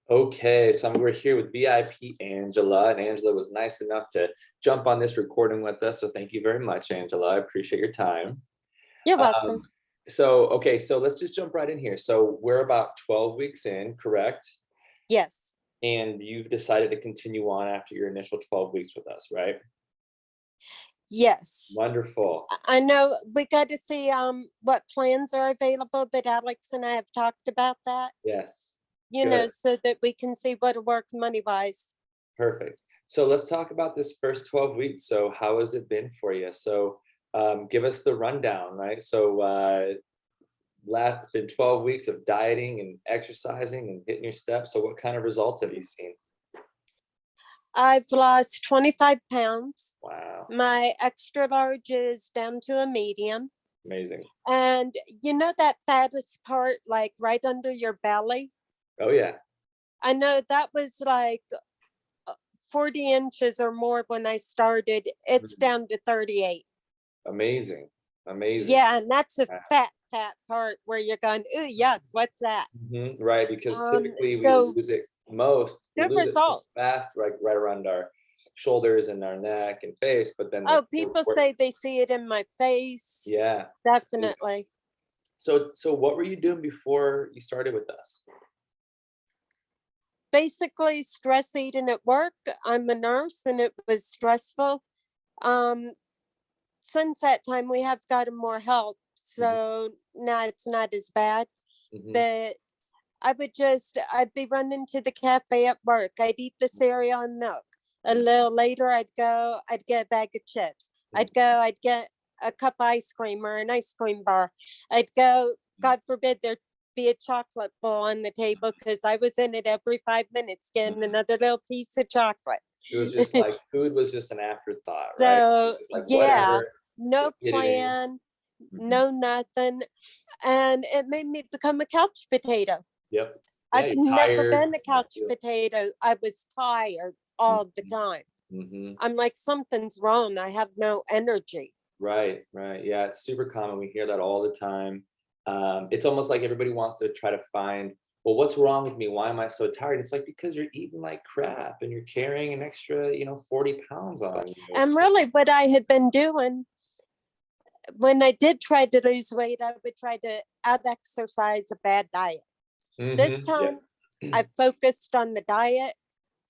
Okay, so we're here with VIP Angela, and Angela was nice enough to jump on this recording with us. So thank you very much, Angela. I appreciate your time. You're welcome. Um, okay, so let's just jump right in here. So we're about 12 weeks in, correct? Yes. And you've decided to continue on after your initial 12 weeks with us, right? Yes. Wonderful. I know we got to see what plans are available, but Alex and I have talked about that, Yes. know, Good. so that we can see what'll work money-wise. Perfect. So let's talk about this first 12 weeks. So how has it been for you? So give us the rundown, right? So last been 12 weeks of dieting and exercising and hitting your steps. So what kind of results have you seen? I've lost 25 pounds. Wow, My extra large is down to a medium. amazing. And you know that fattest part, like right under your belly? Oh yeah. I know that was like 40 inches or more when I started. It's Mhm. down to 38. Amazing. Amazing. Yeah, and that's a Wow. fat part where you're going, ooh, yuck, what's that? Right, because typically we So lose it most, we good lose it so results. fast, right around our shoulders and our neck and face, but then Oh, people say they see it in my face. yeah. Definitely. So what were you doing before you started with us? Basically, stress eating at work. I'm a nurse and it was stressful. Um, since that time, we have gotten more help. Mhm, So now it's not as bad. mhm, But I'd be running to the cafe at work. I'd eat the cereal and milk. A mhm, little later, I'd get a bag of chips. mhm, I'd get a cup of ice cream or an ice cream bar. I'd go, God forbid there'd be a chocolate bowl on the table because I was in it every 5 minutes getting mhm. another little piece of chocolate. It was just like food was just an afterthought, right? It was So, just like yeah, whatever, no just get it in. plan, Mhm. no nothing. And it made me become a couch potato. Yep. Yeah, I've you're never tired. been a couch potato. I was tired all the time. Mhm. I'm like, something's wrong. I have no energy. Right, right. Yeah, it's super common. We hear that all the time. It's almost like everybody wants to try to find, well, what's wrong with me? Why am I so tired? It's like because you're eating like crap and you're carrying an extra, 40 pounds on you. And really, what I had been doing when I did try to lose weight, I would try to out exercise a bad diet. This Yeah. time, I focused on the diet,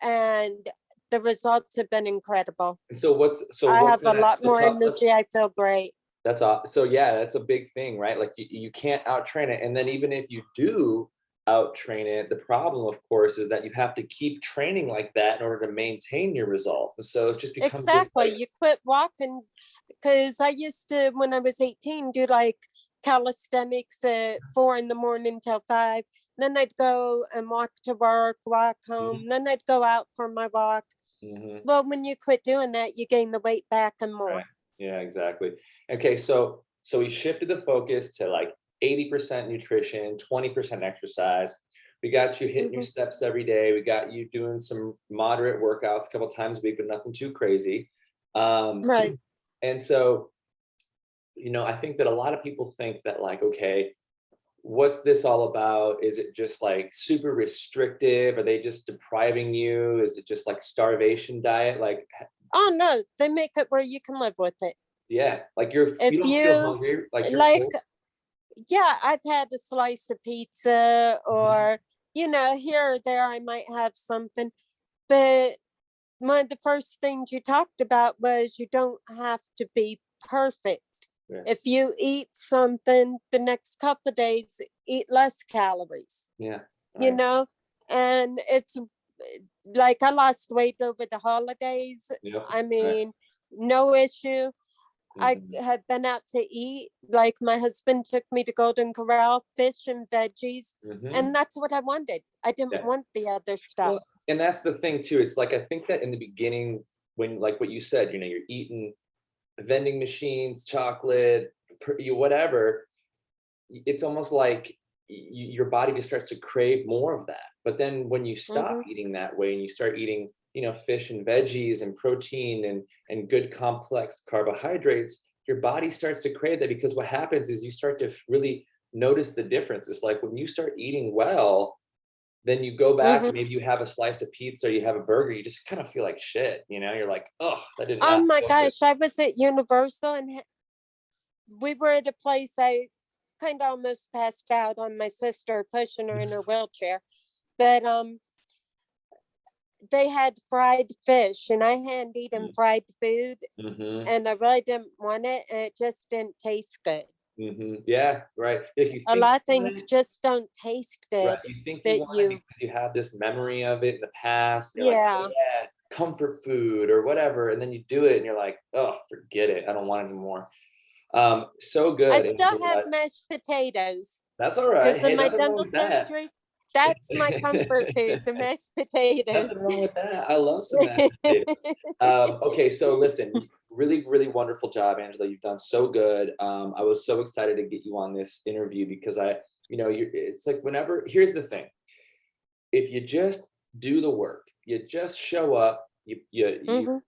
and the results have been incredible. And so I what have a kind of lot more let's energy. I feel great. that's all. So yeah, that's a big thing, right? Like you can't out train it. And then even if you do out train it, the problem, of course, is that you have to keep training like that in order to maintain your results. And so it just becomes this Exactly. like, You quit walking because I used to, when I was 18, do like calisthenics at 4 in the morning till 5. Then I'd go and walk to work, walk mhm, home. Then I'd go out for my walk. mhm, Well, when you quit doing that, you gain the weight back and right. more. Yeah, exactly. Okay, so we shifted the focus to like 80% nutrition, 20% exercise. We got you hitting your Mhm. steps every day. We got you doing some moderate workouts a couple times a week, but nothing too crazy. Um, Right. and so I think that a lot of people think that like, okay, what's this all about? Is it just like super restrictive? Are they just depriving you? Is it just like starvation diet? Like, Oh, no, they make it where you can live with it. yeah, like If you don't feel you hungry, like you're like, full. yeah, I've had a slice of pizza Mhm. or, here or there, I might have something. But one of the first things you talked about was you don't have to be perfect. If Yes. you eat something the next couple of days, eat less calories, Yeah. you Right. know? And it's like I lost weight over the holidays. Yep. I Right. mean, no issue. I Mhm. have been out to eat. Like my husband took me to Golden Corral, fish and veggies. Mhm. And that's what I wanted. I didn't Yeah. want the other stuff. Well, and that's the thing too. It's like I think that in the beginning, when like what you said, you're eating vending machines, chocolate, whatever, it's almost like your body just starts to crave more of that. But then when you stop Hmm. eating that way and you start eating, fish and veggies and protein and good complex carbohydrates, your body starts to crave that because what happens is you start to really notice the difference. It's like when you start eating well, then you go back Mhm. and maybe you have a slice of pizza or you have a burger, you just kind of feel like shit, you know? You're like, oh, that did Oh not my feel good. gosh, I was at Universal and we were at a place I kind of almost passed out on my sister pushing her in her wheelchair. But they had fried fish and I hadn't eaten fried food Mm-hmm. and I really didn't want it and it just didn't taste good. Mm-hmm. Yeah, right. Like you A think lot of you want things it, just don't taste right? good You think you that want it you, because you have this memory of it in the past. You're like, oh yeah. yeah, comfort food or whatever, and then you do it and you're like, oh, forget it. I don't want it anymore. So I good, still have Angela. mashed potatoes That's all right. because Hey, of my nothing wrong dental with that. surgery. That's my comfort food, the mashed Nothing potatoes. wrong with that. I love some mashed potatoes. Okay, so listen, really, really wonderful job, Angela. You've done so good. I was so excited to get you on this interview because it's like whenever, here's the thing. If you just do the work, you just show up, Mhm.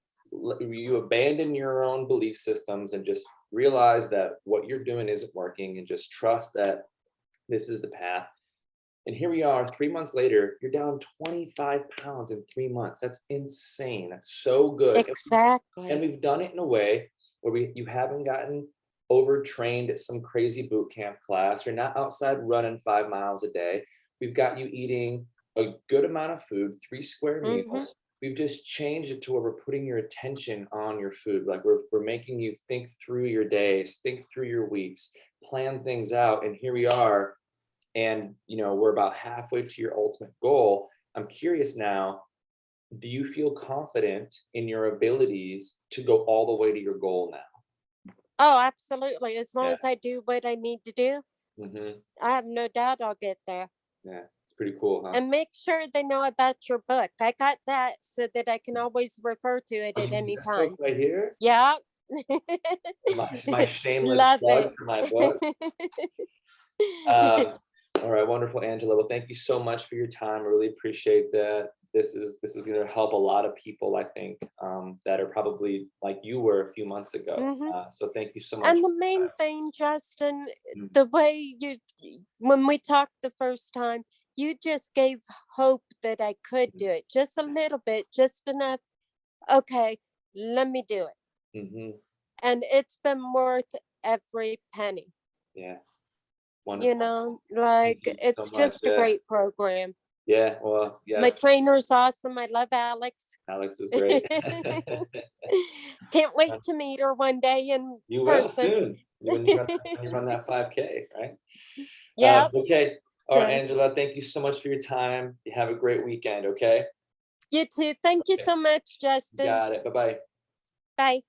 you abandon your own belief systems and just realize that what you're doing isn't working and just trust that this is the path. And here we are 3 months later, you're down 25 pounds in 3 months. That's insane. That's so good. And Exactly. we've done it in a way where you haven't gotten overtrained at some crazy boot camp class. You're not outside running 5 miles a day. We've got you eating a good amount of food, 3 square Mhm. meals. We've just changed it to where we're putting your attention on your food. Like we're making you think through your days, think through your weeks, plan things out. And here we are, and we're about halfway to your ultimate goal. I'm curious now, do you feel confident in your abilities to go all the way to your goal now? Oh, absolutely. As long Yeah. as I do what I need to do, Hmm. I have no doubt I'll get there. Yeah, it's pretty cool, huh? And make sure they know about your book. I got that so that I can always refer to it Oh, at you any this book time. right here? Yeah. My shameless Love plug it. for my book. Um, all right, wonderful, Angela. Well, thank you so much for your time. I really appreciate that. This is going to help a lot of people, I think, that are probably like you were a few months ago. Mhm. So thank you so much. And the main thing, Justin, Mhm. the way when we talked the first time, you just gave hope that I could do it just a little bit, just enough. Okay, let me do it. Mhm. And it's been worth every penny. Yeah, You wonderful. know, Thank like you so it's much. just a Yeah, great program. yeah. Well, My yeah. trainer's awesome. I love Alex. Alex is great. Can't wait to meet her one day in You will person. soon when you run that 5K, right? Yep. Okay. All right, So Angela. Thank you so much for your time. You have a great weekend. Okay. you too. Thank you Okay. so much, You Justin. got it. Bye bye. Bye.